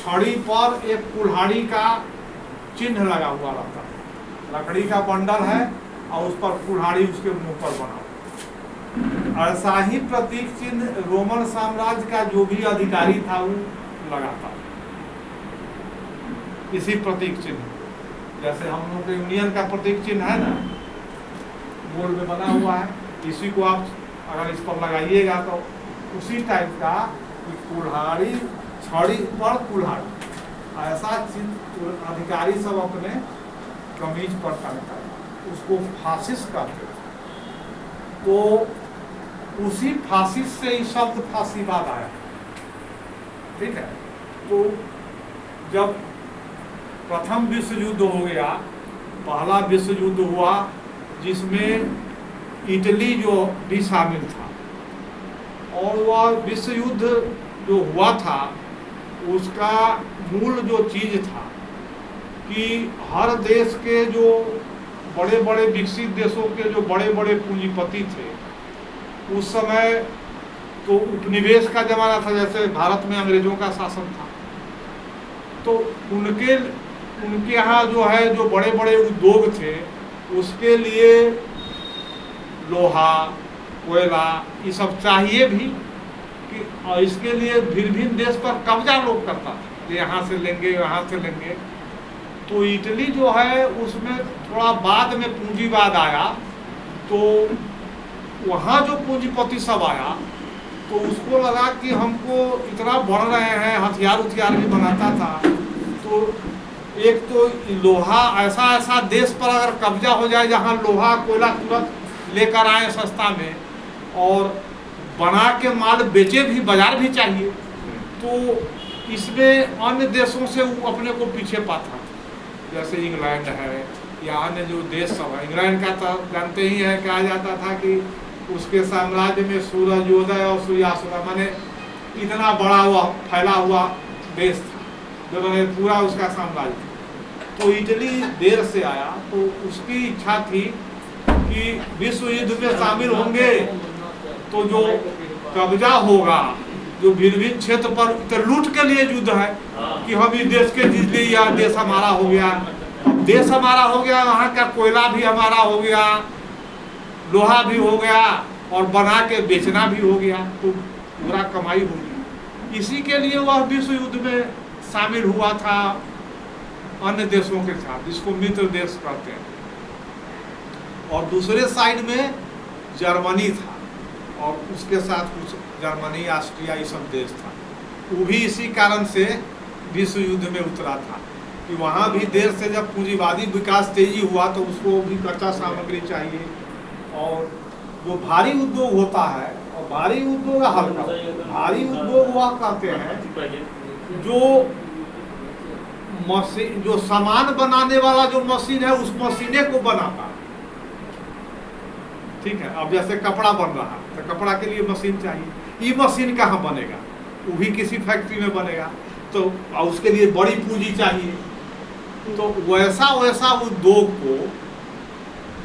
छड़ी पर एक कुल्हाड़ी का चिन्ह लगा हुआ रहता है, लकड़ी का बंडल है और उस पर कुल्हाड़ी उसके मुंह पर बना। ऐसा ही प्रतीक चिन्ह रोमन साम्राज्य का जो भी अधिकारी था वो लगाता, इसी प्रतीक चिन्ह। जैसे हम लोग के यूनियन का प्रतीक चिन्ह है ना, गोल में बना हुआ है, इसी को आप अगर इस पर लगाइएगा तो उसी टाइप का कुल्हाड़ी, छड़ी पर कुल्हाड़ी, ऐसा चिन्ह अधिकारी सब अपने कमीज पर टांगता है, उसको फासिस कहते हैं। तो उसी फासिस से ही शब्द फांसीवाद आया, ठीक है। तो जब प्रथम विश्व युद्ध हो गया, पहला विश्व युद्ध हुआ जिसमें इटली जो भी शामिल था, और वह विश्व युद्ध जो हुआ था उसका मूल जो चीज था कि हर देश के जो बड़े बड़े विकसित देशों के जो बड़े बड़े पूंजीपति थे, उस समय तो उपनिवेश का जमाना था, जैसे भारत में अंग्रेजों का शासन था, तो उनके यहाँ जो है जो बड़े बड़े उद्योग थे उसके लिए लोहा, कोयला ये सब चाहिए भी कि, और इसके लिए भिन्न भिन्न देश पर कब्जा लोग करता था, यहाँ से लेंगे यहाँ से लेंगे। तो इटली जो है उसमें थोड़ा बाद में पूंजीवाद आया, तो वहाँ जो पूंजीपति सब आया तो उसको लगा कि हमको इतना बढ़ रहे हैं, हथियार उथियार भी बनाता था, तो एक तो लोहा, ऐसा देश पर अगर कब्जा हो जाए जहाँ लोहा कोयला तुरंत लेकर आए सस्ता में और बना के माल बेचे भी, बाजार भी चाहिए, तो इसमें अन्य देशों से वो अपने को पीछे पाता, जैसे इंग्लैंड है या अन्य जो देश सब है। इंग्लैंड का तो जानते ही है, कहा जाता था कि उसके साम्राज्य में सूर्योदय और सूर्यास्त, माने इतना बड़ा हुआ फैला हुआ देश था जो पूरा उसका साम्राज्य। तो इटली देर से आया, तो उसकी इच्छा थी कि विश्व युद्ध में शामिल होंगे तो जो कब्जा होगा, जो भिन्न भिन्न क्षेत्र पर, तो लूट के लिए युद्ध है कि हम इस देश के जीत लिए, या देश हमारा हो गया, देश हमारा हो गया, वहाँ का कोयला भी हमारा हो गया, लोहा भी हो गया और बना के बेचना भी हो गया, तो पूरा कमाई होगी। इसी के लिए वह विश्व युद्ध में शामिल हुआ था अन्य देशों के साथ, जिसको मित्र देश कहते हैं। और दूसरे साइड में जर्मनी था और उसके साथ कुछ जर्मनी, ऑस्ट्रिया ये सब देश था। वो भी इसी कारण से विश्व युद्ध में उतरा था कि वहाँ भी देर से जब पूंजीवादी विकास तेजी हुआ तो उसको भी कच्चा सामग्री चाहिए, और जो भारी उद्योग होता है, और भारी उद्योग हल्का, भारी उद्योग वह कहते हैं जो सामान बनाने वाला जो मशीन है उस मशीने को बनाता है, ठीक है। अब जैसे कपड़ा बन रहा है तो कपड़ा के लिए मशीन चाहिए, ये मशीन कहाँ बनेगा, वो भी किसी फैक्ट्री में बनेगा, तो उसके लिए बड़ी पूंजी चाहिए। तो वैसा उद्योग को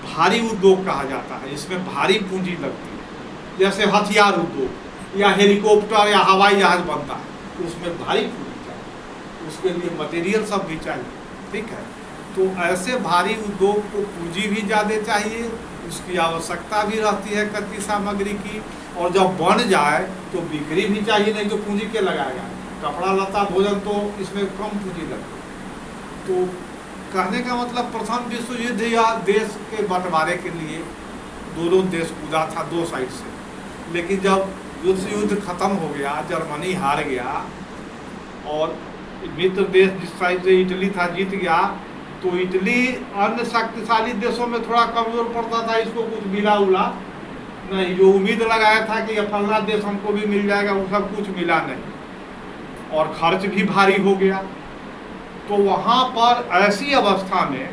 भारी उद्योग कहा जाता है, इसमें भारी पूंजी लगती है। जैसे हथियार उद्योग या हेलीकॉप्टर या हवाई जहाज बनता है, तो उसमें भारी पूंजी चाहिए, उसके लिए मटेरियल सब भी चाहिए, ठीक है। तो ऐसे भारी उद्योग को पूंजी भी ज़्यादा चाहिए, उसकी आवश्यकता भी रहती है कच्ची सामग्री की, और जब बन जाए तो बिक्री भी चाहिए, नहीं तो पूंजी के लगाएगा। कपड़ा लता भोजन तो इसमें कम पूंजी लगती है। तो कहने का मतलब प्रथम विश्व युद्ध या देश के बंटवारे के लिए दोनों देश कूदा था दो साइड से, लेकिन जब विश्व युद्ध खत्म हो गया, जर्मनी हार गया और मित्र देश जिस साइड से इटली था जीत गया, तो इटली अन्य शक्तिशाली देशों में थोड़ा कमजोर पड़ता था, इसको कुछ मिला उला नहीं, जो उम्मीद लगाया था कि फलना देश हमको भी मिल जाएगा, वो सब कुछ मिला नहीं, और खर्च भी भारी हो गया। तो वहाँ पर ऐसी अवस्था में,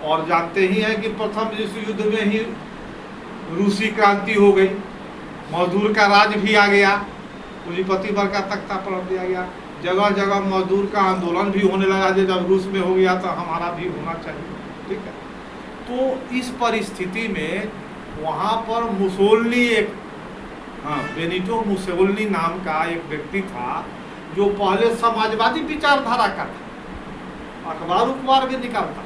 और जानते ही हैं कि प्रथम विश्व युद्ध में ही रूसी क्रांति हो गई, मजदूर का राज भी आ गया, पूंजीपति वर्ग का तख्ता पलट दिया गया, जगह जगह मजदूर का आंदोलन भी होने लगा, जब रूस में हो गया तो हमारा भी होना चाहिए, ठीक है। तो इस परिस्थिति में वहाँ पर मुसोलिनी, एक बेनिटो मुसोलिनी नाम का एक व्यक्ति था जो पहले समाजवादी विचारधारा का था, अखबार उखबार भी निकालता,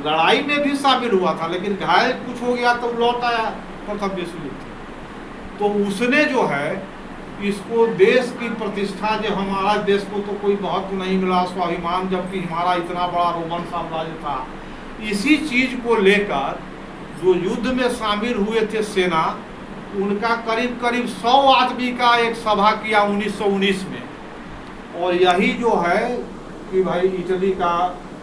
लड़ाई में भी शामिल हुआ था, लेकिन घायल कुछ हो गया तो लौट आया प्रथम विश्व युद्ध। तो उसने जो है इसको देश की प्रतिष्ठा, जो हमारा देश को तो कोई महत्व नहीं मिला, स्वाभिमान, जबकि हमारा इतना बड़ा रोमन साम्राज्य था, इसी चीज को लेकर जो युद्ध में शामिल हुए थे सेना, उनका करीब करीब 100 आदमी का एक सभा किया 1919 में। और यही जो है कि भाई इटली का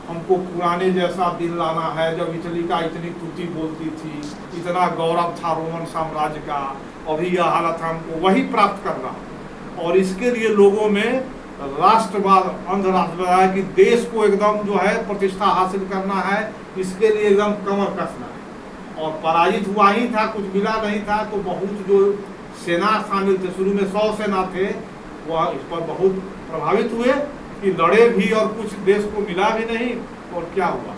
हमको पुराने जैसा दिन लाना है, जब इटली का इतनी तुति बोलती थी, इतना गौरव था रोमन साम्राज्य का, अभी यह हालत हमको वही प्राप्त करना। और इसके लिए लोगों में राष्ट्रवाद, अंध राष्ट्रवाद है कि देश को एकदम जो है प्रतिष्ठा हासिल करना है, इसके लिए एकदम कमर कसना है। और पराजित हुआ ही था, कुछ मिला नहीं था, तो बहुत जो सेना शामिल थे, शुरू में 100 सेना थे, वह इस पर बहुत प्रभावित हुए कि लड़े भी और कुछ देश को मिला भी नहीं। और क्या हुआ,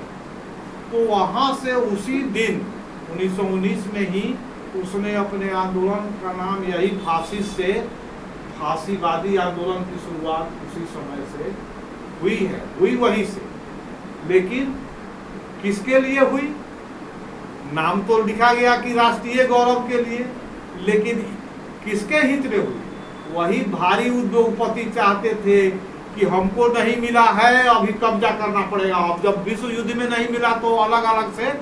तो वहाँ से उसी दिन 1919 में ही उसने अपने आंदोलन का नाम यही फासिस्ट से, फांसीवादी आंदोलन की शुरुआत उसी समय से हुई है, हुई वहीं से। लेकिन किसके लिए हुई, नाम तो लिखा गया कि राष्ट्रीय गौरव के लिए, लेकिन किसके हित में हुई, वही भारी उद्योगपति चाहते थे कि हमको नहीं मिला है, अभी कब्जा करना पड़ेगा, अब जब विश्व युद्ध में नहीं मिला तो अलग अलग से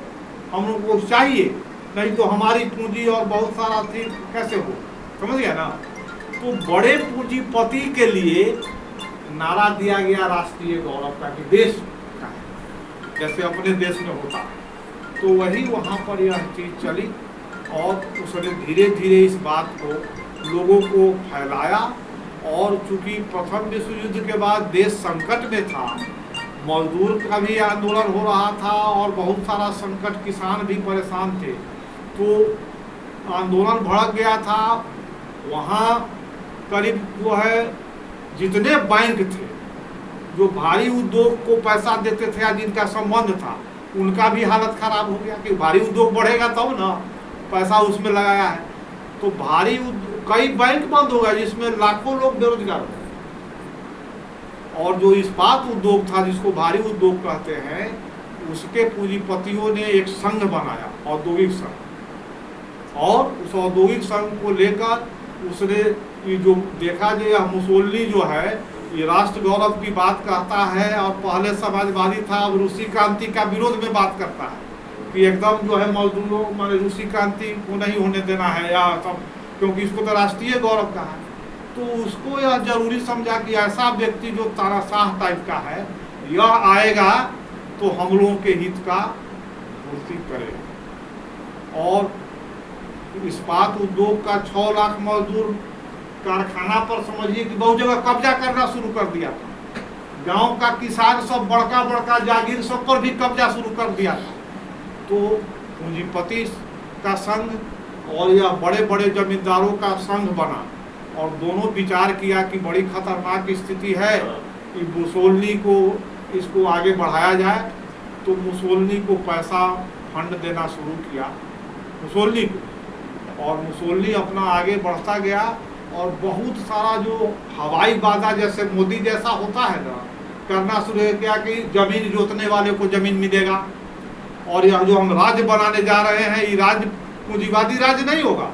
हम लोग को चाहिए, नहीं तो हमारी पूंजी और बहुत सारा चीज कैसे हो, समझ गया ना। तो बड़े पूंजीपति के लिए नारा दिया गया राष्ट्रीय गौरव का कि देश का है, जैसे अपने देश में होता है। तो वही वहाँ पर यह चीज चली और उसने धीरे धीरे इस बात को लोगों को फैलाया। और चूंकि प्रथम विश्व युद्ध के बाद देश संकट में था, मजदूर का भी आंदोलन हो रहा था और बहुत सारा संकट, किसान भी परेशान थे, तो आंदोलन भड़क गया था। वहाँ करीब जो है जितने बैंक थे जो भारी उद्योग को पैसा देते थे या जिनका संबंध था, उनका भी हालत खराब हो गया कि भारी उद्योग बढ़ेगा तब ना, पैसा उसमें लगाया है तो भारी कई बैंक बंद हो गए जिसमें लाखों लोग बेरोजगार हो। और जो इस्पात उद्योग था, जिसको भारी उद्योग कहते हैं, उसके पूंजीपतियों ने एक संघ बनाया, औद्योगिक संघ। और उस औद्योगिक संघ को लेकर उसने जो देखा जो यह मुसोलिनी जो है ये राष्ट्र गौरव की बात कहता है और पहले समाजवादी था, अब रूसी क्रांति का विरोध में बात करता है कि एकदम जो है मजदूरों माने रूसी क्रांति को नहीं होने देना है या सब, क्योंकि इसको तो राष्ट्रीय गौरव कहा है। तो उसको यह जरूरी समझा कि ऐसा व्यक्ति जो तानाशाह टाइप का है, यह आएगा तो हम लोगों के हित का पूर्ति करेगा। और इस्पात उद्योग का 6 लाख मजदूर कारखाना पर समझिए कि बहुत जगह कब्जा करना शुरू कर दिया था। गांव का किसान सब बड़का बड़का जागीर सब पर भी कब्जा शुरू कर दिया था। तो पूंजीपति का संघ और यह बड़े बड़े जमींदारों का संघ बना और दोनों विचार किया कि बड़ी खतरनाक स्थिति है कि मुसोलिनी को इसको आगे बढ़ाया जाए। तो मुसोलिनी को पैसा फंड देना शुरू किया मुसोलिनी को, और मुसोलिनी अपना आगे बढ़ता गया और बहुत सारा जो हवाई वादा जैसे मोदी जैसा होता है ना, करना शुरू किया कि जमीन जोतने वाले को जमीन मिलेगा। और यह जो हम राज्य बनाने जा रहे हैं, ये राज्य पूंजीवादी राज्य नहीं होगा,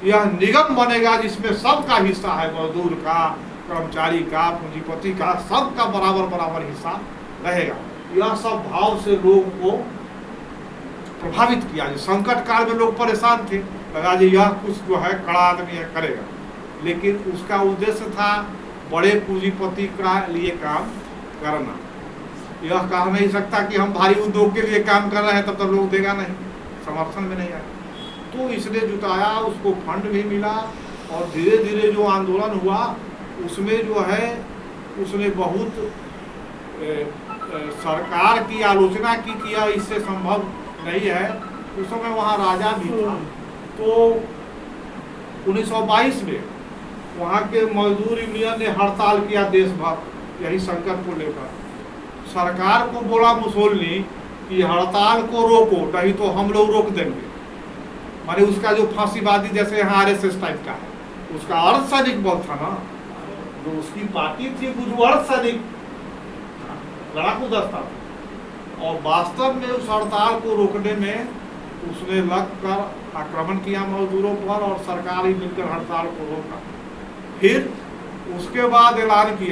यह निगम बनेगा जिसमें सबका हिस्सा है, मजदूर का, कर्मचारी का, पूंजीपति का, सबका बराबर बराबर हिस्सा रहेगा। यह सब भाव से लोगों को प्रभावित किया। जो संकट काल में लोग परेशान थे, लगा जी यह कुछ जो है कड़ा आदमी है करेगा, लेकिन उसका उद्देश्य था बड़े पूंजीपति का लिए काम करना। यह कह नहीं सकता कि हम भारी उद्योग के लिए काम कर रहे हैं तब तक लोग देगा नहीं, समर्थन में नहीं आया। तो इसने जुटाया, उसको फंड भी मिला और धीरे धीरे जो आंदोलन हुआ उसमें जो है उसने बहुत सरकार की आलोचना की किया, इससे संभव नहीं है। उस समय वहाँ राजा भी था। तो 1922 में वहाँ के मजदूर यूनियन ने हड़ताल किया देश भर, यही संकट को लेकर। सरकार को बोला मुसोलिनी कि हड़ताल को रोको, नहीं तो हम लोग रोक देंगे। माने उसका जो फांसीवादी जैसे यहाँ RSS टाइप का है, उसका अर्ध सैनिक बल था ना, जो उसकी पार्टी थी बुजुर्ग सैनिक लड़ाकू दस्ता, और वास्तव में उस हड़ताल को रोकने में उसने लगकर आक्रमण किया मजदूरों पर और सरकार ही मिलकर हड़ताल को रोका। फिर उसके बाद ऐलान किया